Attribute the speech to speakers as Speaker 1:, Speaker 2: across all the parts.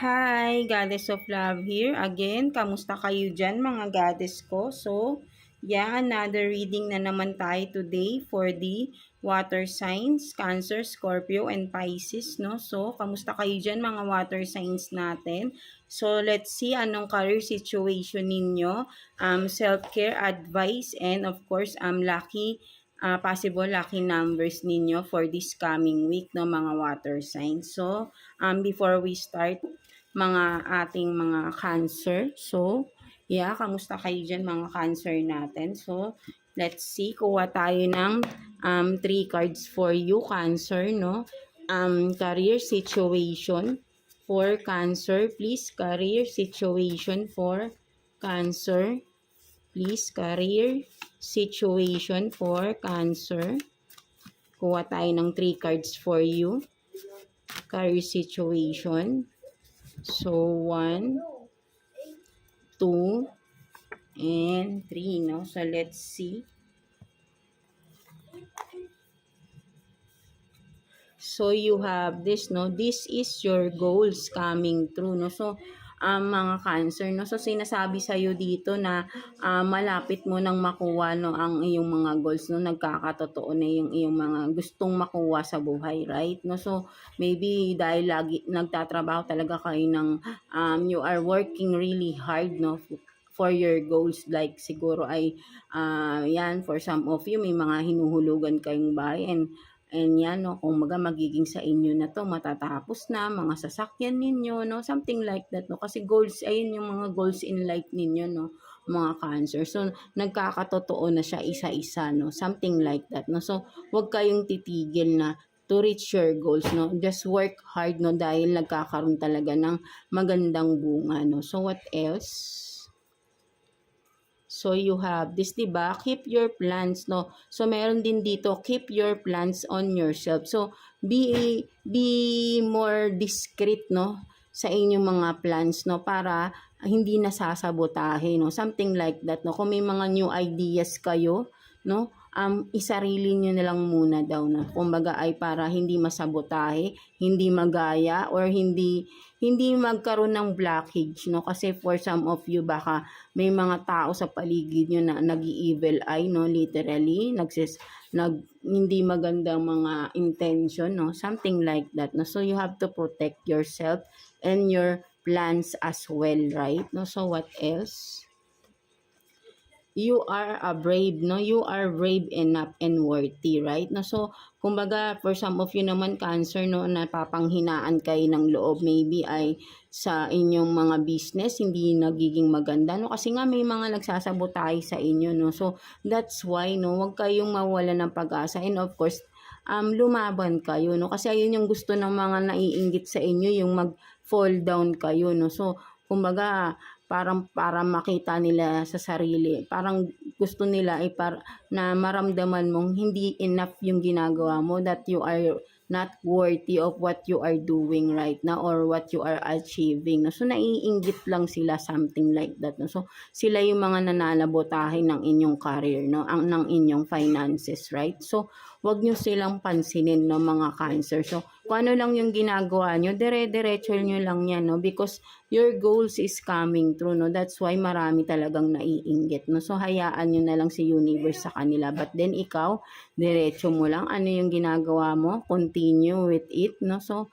Speaker 1: Hi, Goddess of Love here. Again, kamusta kayo dyan mga goddess ko? So, yeah, another reading na naman tayo today for the water signs, Cancer, Scorpio, and Pisces, no? So, kamusta kayo dyan mga water signs natin? So, let's see anong career situation ninyo, self-care advice, and of course, possible lucky numbers ninyo for this coming week, no, mga water signs. So, before we start, mga ating mga cancer. So, yeah, kamusta kayo dyan mga cancer natin? So, let's see, kuha tayo ng 3 cards for you, cancer, no? Career situation for cancer. Please, career situation for cancer. Please, career situation for cancer. Kuha tayo ng 3 cards for you. Career situation. So, 1, 2, and 3, no? So, let's see. So, you have this, no? This is your goals coming true, no? So, mga cancer, no? So, sinasabi sa'yo dito na malapit mo nang makuha, no, ang iyong mga goals, no? Nagkakatotoo na yung iyong mga gustong makuha sa buhay, right? No? So, maybe dahil lagi nagtatrabaho talaga kayo ng you are working really hard, no? For your goals, like siguro ay yan, for some of you may mga hinuhulugan kayong bahay, and yan, no, kung magiging sa inyo na to, matatapos na, mga sasakyan ninyo, no, something like that, no, kasi goals, ayun yung mga goals in life ninyo, no, mga cancer. So, nagkakatotoo na siya isa-isa, no, something like that, no. So, wag kayong titigil na to reach your goals, no. Just work hard, no, dahil nagkakaroon talaga ng magandang bunga, no. So, what else? So, you have this, diba? Keep your plans, no? So, meron din dito, keep your plans on yourself. So, be more discreet, no? Sa inyong mga plans, no? Para hindi nasasabotahe, no? Something like that, no? Kung may mga new ideas kayo, no? Isarili nyo na lang muna daw, no? Kumbaga ay para hindi masabotahe, hindi magaya, or hindi magkaroon ng blockage, no? Kasi for some of you, baka may mga tao sa paligid nyo na nag-evil eye, no? Literally, hindi magandang mga intention, no? Something like that, no? So, you have to protect yourself and your plans as well, right? No? So, what else? You are a brave, no? You are brave enough and worthy, right? No? So, kumbaga, for some of you naman, cancer, no, napapanghinaan kayo ng loob, maybe ay sa inyong mga business, hindi nagiging maganda, no? Kasi nga may mga nagsasabotahe sa inyo, no? So, that's why, no, wag kayong mawala ng pag-asa. And of course, lumaban kayo, no? Kasi ayun yung gusto ng mga naiinggit sa inyo, yung mag-fall down kayo, no? So, kumbaga, parang para makita nila sa sarili, parang gusto nila na maramdaman mong hindi enough yung ginagawa mo, that you are not worthy of what you are doing right now or what you are achieving. So, naiinggit lang sila, something like that. No? So, sila yung mga nananabotahe ng inyong career, no? Ng inyong finances, right? So, wag nyo silang pansinin, no, mga cancer. So, kung ano lang yung ginagawa nyo, dire-diretso nyo lang yan, no? Because your goals is coming true, no? That's why marami talagang naiinggit, no? So, hayaan nyo na lang si universe sa kanila. But then, ikaw, diretso mo lang. Ano yung ginagawa mo? Continue with it, no? So,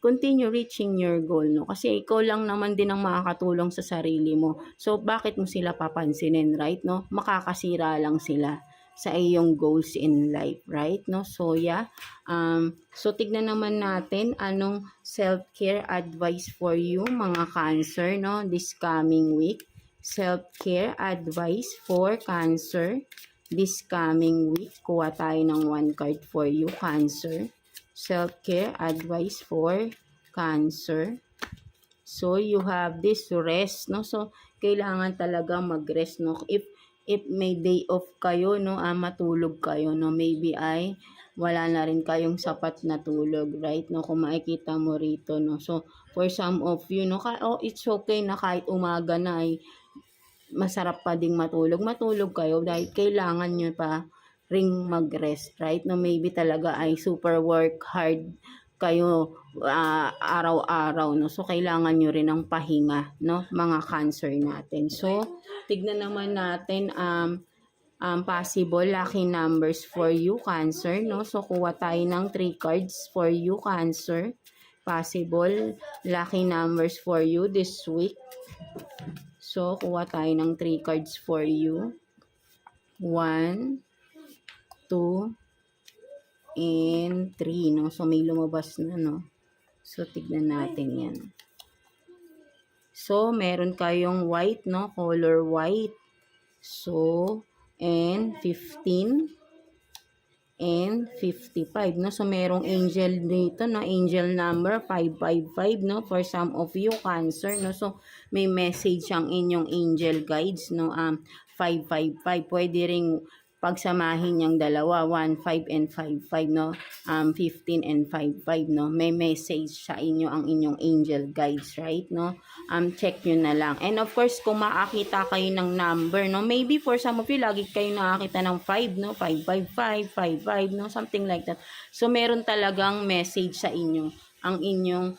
Speaker 1: continue reaching your goal, no? Kasi ikaw lang naman din ang makakatulong sa sarili mo. So, bakit mo sila papansinin, right, no? Makakasira lang sila sa iyong goals in life, right, no? So, yeah. So, tignan naman natin anong self-care advice for you, mga cancer, no? This coming week. Self-care advice for cancer this coming week. Kuha tayo ng 1 card for you, cancer. Self-care advice for cancer. So, you have this rest, no? So, kailangan talaga mag-rest, no? If may day off kayo, no, matulog kayo, no, maybe ay wala na rin kayong sapat na tulog, right, no, kung makikita mo rito, no. So, for some of you, no, it's okay na kahit umaga na ay masarap pa ding matulog kayo dahil kailangan nyo pa ring mag-rest, right, no, maybe talaga ay super work hard kayo araw-araw, no? So, kailangan nyo rin ng pahinga, no? Mga Cancer natin. So, tignan naman natin, possible lucky numbers for you, Cancer, no? So, kuha tayo ng 3 cards for you, Cancer. Possible lucky numbers for you this week. So, kuha tayo ng 3 cards for you. 1, 2, and 3, no? So, may lumabas na, no? So, tignan natin yan. So, meron kayong white, no? Color white. So, and 15 and 55, no? So, merong angel dito, no? Angel number 555, no? For some of you, Cancer, no? So, may message ang inyong angel guides, no? 555. Pwede ring pagsamahin yung dalawa, 15 and 55, no? 15 and 55, no? May message sa inyo ang inyong angel guides, right, no? Check nyo na lang. And of course, kung makakita kayo ng number, no? Maybe for some of you, lagi kayo nakakita ng 5, no? 555, 55, no? Something like that. So, meron talagang message sa inyo ang inyong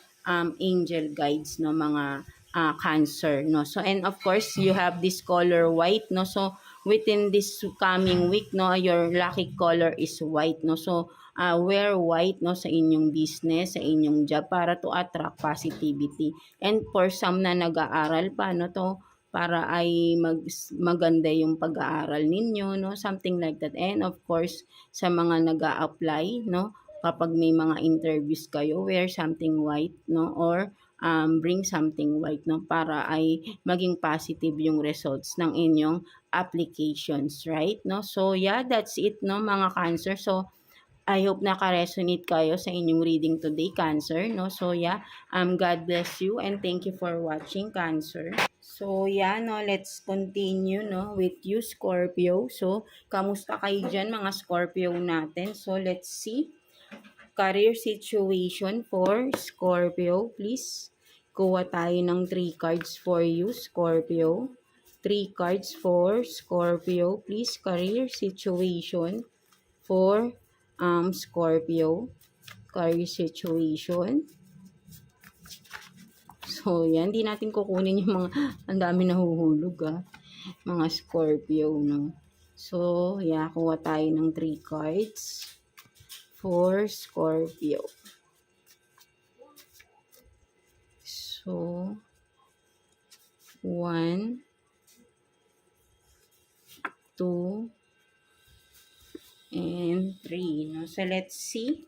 Speaker 1: angel guides, no? Mga Cancer, no? So, and of course, you have this color white, no? So, within this coming week, no, your lucky color is white, no? So, wear white, no, sa inyong business, sa inyong job, para to attract positivity. And for some na nag-aaral pa, no, to, para ay maganda yung pag-aaral ninyo, no, something like that. And of course, sa mga nag-a-apply, no, kapag may mga interviews kayo, wear something white, no, or bring something white, no, para ay maging positive yung results ng inyong applications, right, no? So, yeah, that's it, no, mga Cancer. So, I hope naka-resonate kayo sa inyong reading today, Cancer, no? So, yeah, God bless you and thank you for watching, Cancer. So, yeah, no, let's continue, no, with you, Scorpio. So, kamusta kayo dyan, mga Scorpio natin? So, let's see. Career situation for Scorpio, please. Kuha tayo ng 3 cards for you, Scorpio. 3 cards for Scorpio, please. Career situation for Scorpio. Career situation. So, yan. Di natin kukunin yung mga, ang dami nahuhulog, mga Scorpio, no? So, yeah, kuha tayo ng 3 cards for Scorpio. So, 1, 2, and 3. No? So, let's see.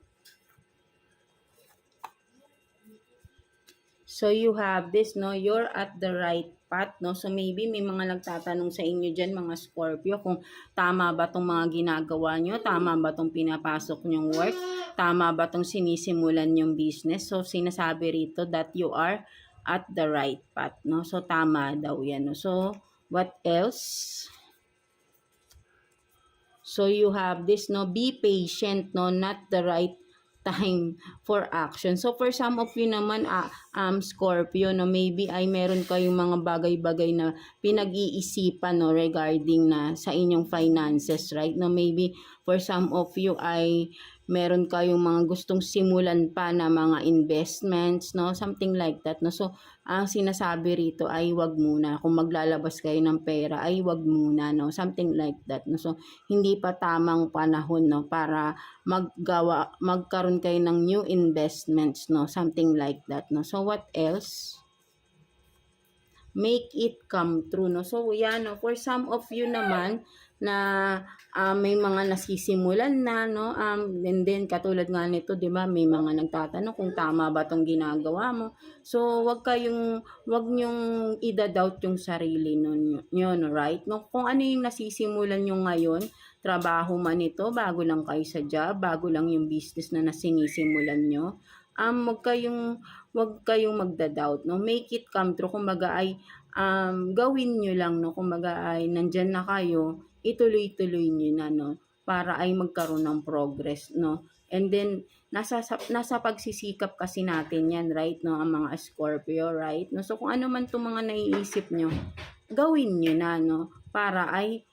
Speaker 1: So, you have this, no? You're at the right path, no? So, maybe may mga nagtatanong sa inyo dyan, mga Scorpio, kung tama ba tong mga ginagawa nyo? Tama ba tong pinapasok nyong work? Tama ba tong sinisimulan nyong business? So, sinasabi rito that you are at the right path, no? So, tama daw yan, no? So, what else? So, you have this, no? Be patient, no? Not the right time for action. So, for some of you naman, Scorpio, no, maybe ay meron kayong mga bagay-bagay na pinag-iisipan, no, regarding na sa inyong finances, right? No, maybe for some of you ay meron kayong mga gustong simulan pa na mga investments, no, something like that, no. So, ang sinasabi rito ay wag muna. Kung maglalabas kayo ng pera ay wag muna, no, something like that, no. So, hindi pa tamang panahon, no, para magkaroon kayo ng new investments, no, something like that, no. So, what else? Make it come true, no. So, yan, no, for some of you naman na may mga nasisimulan na, no, and then katulad nga nito, 'di ba, may mga nagtatanong kung tama ba 'tong ginagawa mo. So, wag nyong i-doubt yung sarili nyo, no, right? No, kung ano yung nasisimulan nyo ngayon, trabaho man ito, bago lang kayo sa job, bago lang yung business na nasinisimulan nyo, wag kayong magda-doubt, no. Make it come true. Kumbaga ay gawin nyo lang, no. Kumbaga ay nandyan na kayo, ituloy-tuloy nyo na, no, para ay magkaroon ng progress, no. And then nasa pagsisikap kasi natin yan, right, no, ang mga Scorpio, right, no. So, kung ano man itong mga naiisip nyo, gawin nyo na, no, para ay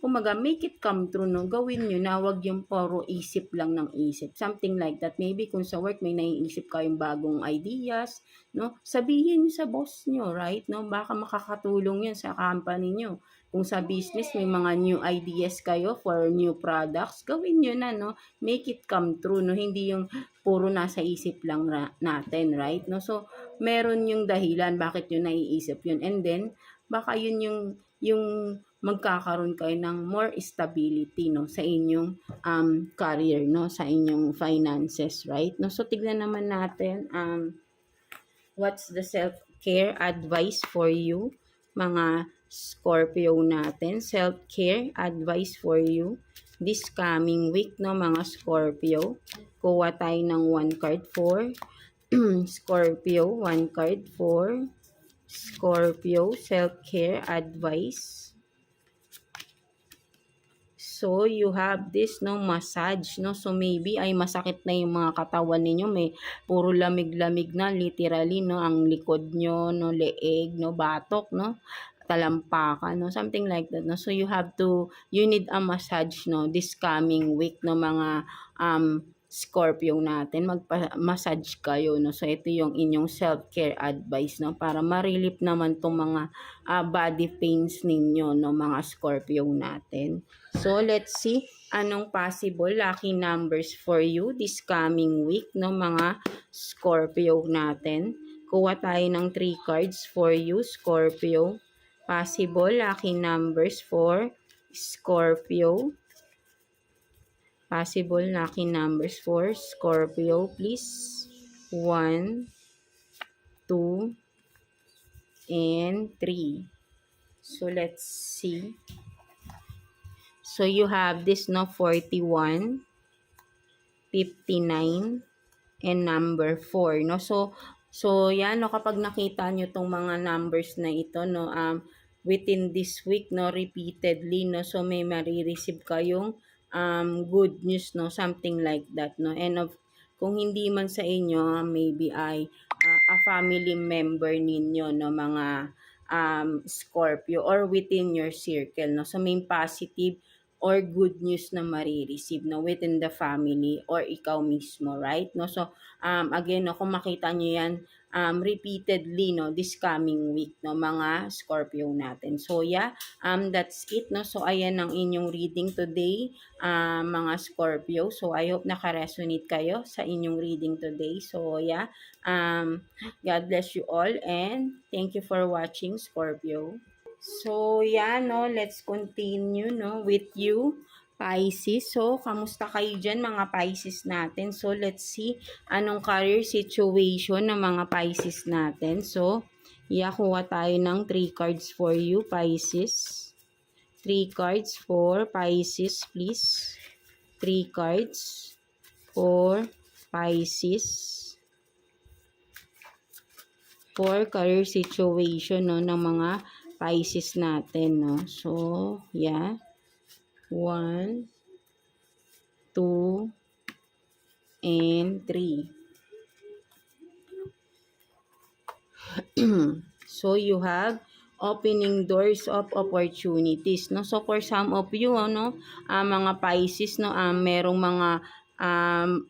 Speaker 1: kumaga, make it come true, no? Gawin nyo na, wag yung puro isip lang ng isip. Something like that. Maybe kung sa work may naiisip kayong bagong ideas, no? Sabihin nyo sa boss nyo, right? No? Baka makakatulong yun sa company nyo. Kung sa business may mga new ideas kayo for new products, gawin nyo na, no? Make it come true, no? Hindi yung puro nasa isip lang natin, right? No? So, meron yung dahilan bakit yun naiisip yun. And then, baka yun yung magkakaroon kayo ng more stability, no, sa inyong career, no, sa inyong finances, right? No, so tignan naman natin what's the self-care advice for you, mga Scorpio natin. Self-care advice for you this coming week, no, mga Scorpio. Kuha tayo ng 1 card for Scorpio, 1 card for Scorpio, self-care advice. So, you have this, no, massage, no? So, maybe ay masakit na yung mga katawan ninyo. May puro lamig-lamig na, literally, no? Ang likod nyo, no? Leeg, no? Batok, no? Talampakan, no? Something like that, no? So, you need a massage, no? This coming week, no? Mga, Scorpio natin, magpa-massage kayo, no? So, ito yung inyong self-care advice, no? Para ma-relieve naman tong mga body pains ninyo, no? Mga Scorpio natin. So, let's see anong possible lucky numbers for you this coming week, no? Mga Scorpio natin. Kuha tayo ng 3 cards for you, Scorpio. Possible lucky numbers for Scorpio. Possible lucky numbers for Scorpio, please. 1, 2, and 3. So, let's see. So, you have this, no, 41, 59, and number 4, no? So yan, no, kapag nakita nyo tong mga numbers na ito, no, within this week, no, repeatedly, no, so may marireceive kayong good news, no, something like that, no. And kung hindi man sa inyo, maybe ay a family member ninyo, no, mga Scorpio, or within your circle, no. So may positive or good news na marireceive, no, within the family or ikaw mismo, right? No, so again, no, kung makita nyo yan repeatedly, no, this coming week, no, mga Scorpio natin. So yeah, that's it, no. So ayan ang inyong reading today, mga Scorpio. So I hope naka-resonate kayo sa inyong reading today. So yeah, God bless you all and thank you for watching, Scorpio. So, yeah, no, let's continue, no, with you, Pisces. So, kamusta kayo dyan, mga Pisces natin? So, let's see anong career situation ng mga Pisces natin. So, yeah, kuha tayo ng 3 cards for you, Pisces. 3 cards for Pisces, please. 3 cards for Pisces. For career situation, no, ng mga Pisces natin, no. So, yeah. 1, 2, and 3. So, you have opening doors of opportunities, no. So, for some of you, no, mga Pisces, no, merong mga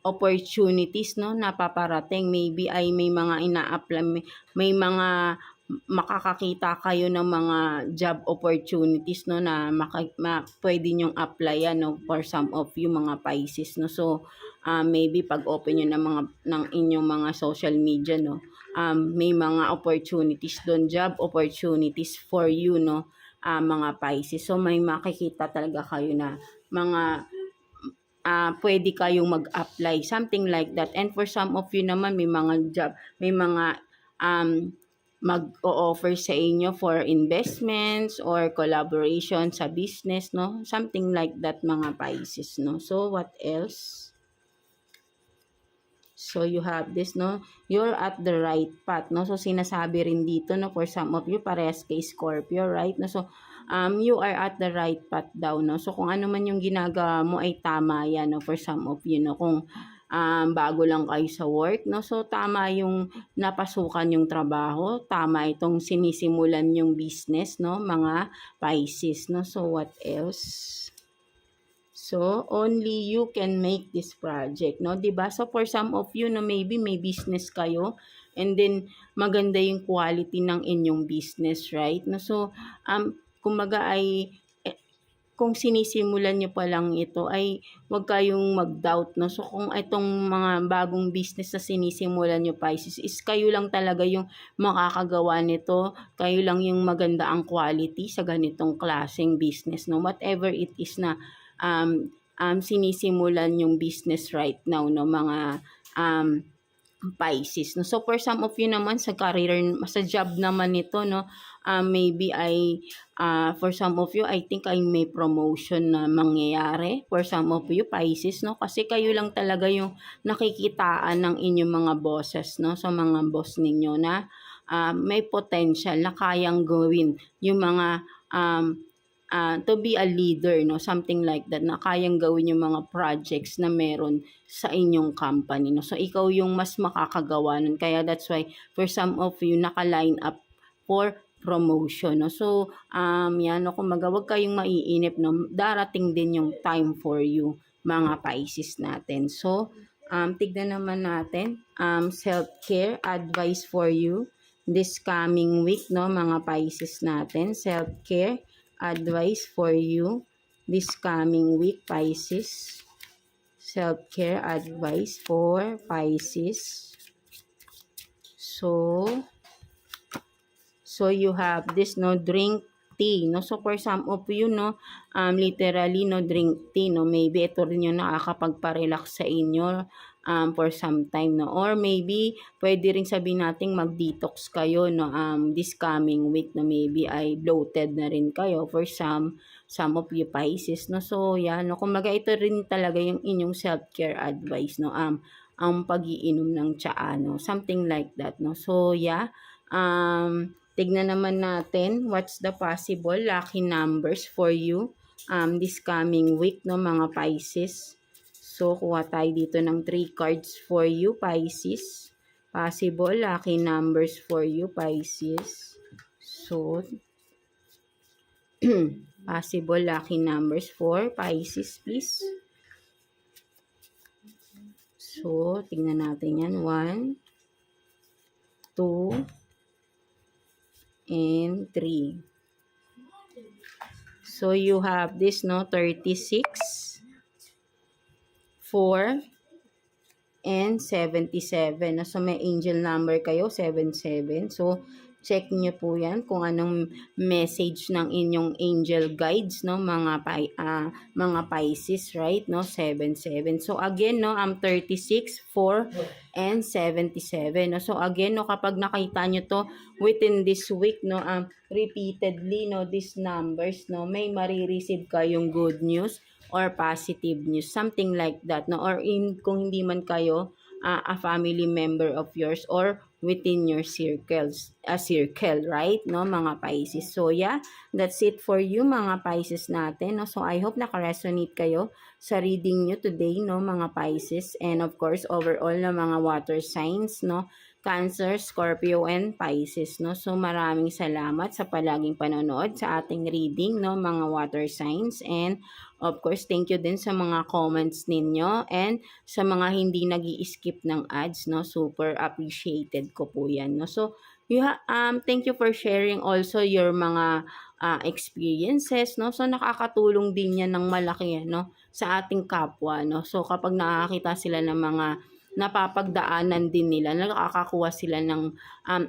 Speaker 1: opportunities, no, napaparating. Maybe ay may mga ina-apply, may mga makakakita kayo ng mga job opportunities, no, na pwede nyong applyan, no, for some of you, mga Pisces, no. So maybe pag open nyo ng inyong mga social media, no, may mga opportunities doon, job opportunities for you, no, mga Pisces. So may makikita talaga kayo na mga pwede kayong mag-apply, something like that. And for some of you naman, may mga job, may mga mag-o-offer sa inyo for investments or collaboration sa business, no? Something like that, mga Pisces, no? So, what else? So, you have this, no? You're at the right path, no? So, sinasabi rin dito, no? For some of you, parehas kay Scorpio, right? No? So, you are at the right path daw, no? So, kung ano man yung ginagawa mo ay tama yan, no? For some of you, no? Kung bago lang kayo sa work, no? So, tama yung napasukan yung trabaho, tama itong sinisimulan yung business, no? Mga Pisces, no? So, what else? So, only you can make this project, no? 'Di ba? So, for some of you, no, maybe may business kayo and then maganda yung quality ng inyong business, right? No? So, kumbaga ay kung sinisimulan nyo pa lang ito ay wag kayong mag-doubt, no? So, kung itong mga bagong business na sinisimulan nyo, Pisces, is kayo lang talaga yung makakagawa nito, kayo lang yung maganda ang quality sa ganitong klaseng business, no? Whatever it is na sinisimulan yung business right now, no? Mga Pisces, no? So, for some of you naman sa career, sa job naman nito, no? Maybe for some of you, I think ay may promotion na mangyayari. For some of you, Pisces, no? Kasi kayo lang talaga yung nakikitaan ng inyong mga bosses, no? So, mga boss ninyo na may potential na kayang gawin yung mga to be a leader, no? Something like that, na kayang gawin yung mga projects na meron sa inyong company, no? So, ikaw yung mas makakagawa nun. Kaya that's why, for some of you, naka-line up for promotion, no? So, yan, no? Kumaga, wag kayong maiinip, no? Darating din yung time for you, mga Pisces natin. So, tignan naman natin, self-care advice for you this coming week, no? Mga Pisces natin, self-care advice for you this coming week, Pisces. Self-care advice for Pisces. So you have this, no? Drink tea, no? So, for some of you, no, literally, no, drink tea, no? Maybe ito rin yung nakakapagpa-relax sa inyo for some time, no? Or maybe, pwede rin sabihin natin mag-detox kayo, no? This coming week, no? Maybe ay bloated na rin kayo for some of you, Pisces, no? So, yan, no? Kumbaga, ito rin talaga yung inyong self-care advice, no? Ang pag-iinom ng tsaa, no? Something like that, no? So, yeah, tignan naman natin what's the possible lucky numbers for you this coming week, no, mga Pisces. So, kuha tayo dito ng 3 cards for you, Pisces. Possible lucky numbers for you, Pisces. So, possible lucky numbers for Pisces, please. So, tingnan natin yan. 1, 2, and 3. So, you have this, no, 36, 4, and 77. So, may angel number kayo, 77. So, check nyo po yan kung anong message ng inyong angel guides, no, mga Pisces, right, no, 77. So, again, no, 36, 4, and 77. No? So, again, no, kapag nakita nyo to within this week, no, repeatedly, no, these numbers, no, may marireceive kayong good news or positive news, something like that, no, or kung hindi man kayo a family member of yours or within your circle, right, no, mga Pisces. So, yeah, that's it for you, mga Pisces natin, no. So, I hope naka-resonate kayo sa reading nyo today, no, mga Pisces, and of course, overall na mga water signs, no, Cancer, Scorpio, and Pisces, no. So, maraming salamat sa palaging panonood sa ating reading, no, mga water signs, and of course, thank you din sa mga comments ninyo and sa mga hindi nag-i-skip ng ads, no. Super appreciated ko po 'yan, no. So, thank you for sharing also your mga experiences, no. So, nakakatulong din 'yan ng malaki, no, sa ating kapwa, no. So, kapag nakakita sila ng mga napapagdaanan din nila, nakakakuha sila ng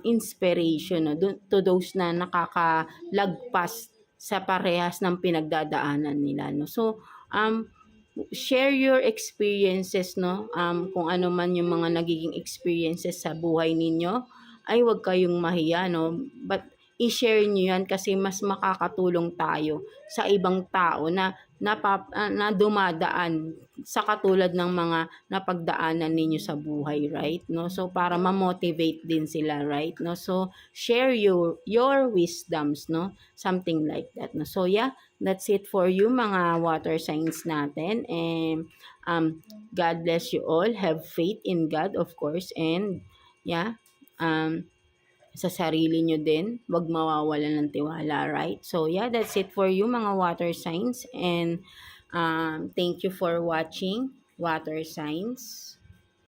Speaker 1: inspiration, no, to those na nakakalagpas sa parehas ng pinagdadaanan nila, no. So, share your experiences, no, kung ano man yung mga nagiging experiences sa buhay ninyo, ay wag kayong mahiya, no, but i-share nyo yan kasi mas makakatulong tayo sa ibang tao na dumadaan sa katulad ng mga napagdaanan ninyo sa buhay, right? No? So, para ma-motivate din sila, right? No? So, share your wisdoms, no? Something like that. No? So, yeah, that's it for you mga water signs natin. And God bless you all. Have faith in God, of course. And, yeah, sa sarili nyo din, wag mawawalan ng tiwala, right? So, yeah, that's it for you mga water signs. And thank you for watching water signs.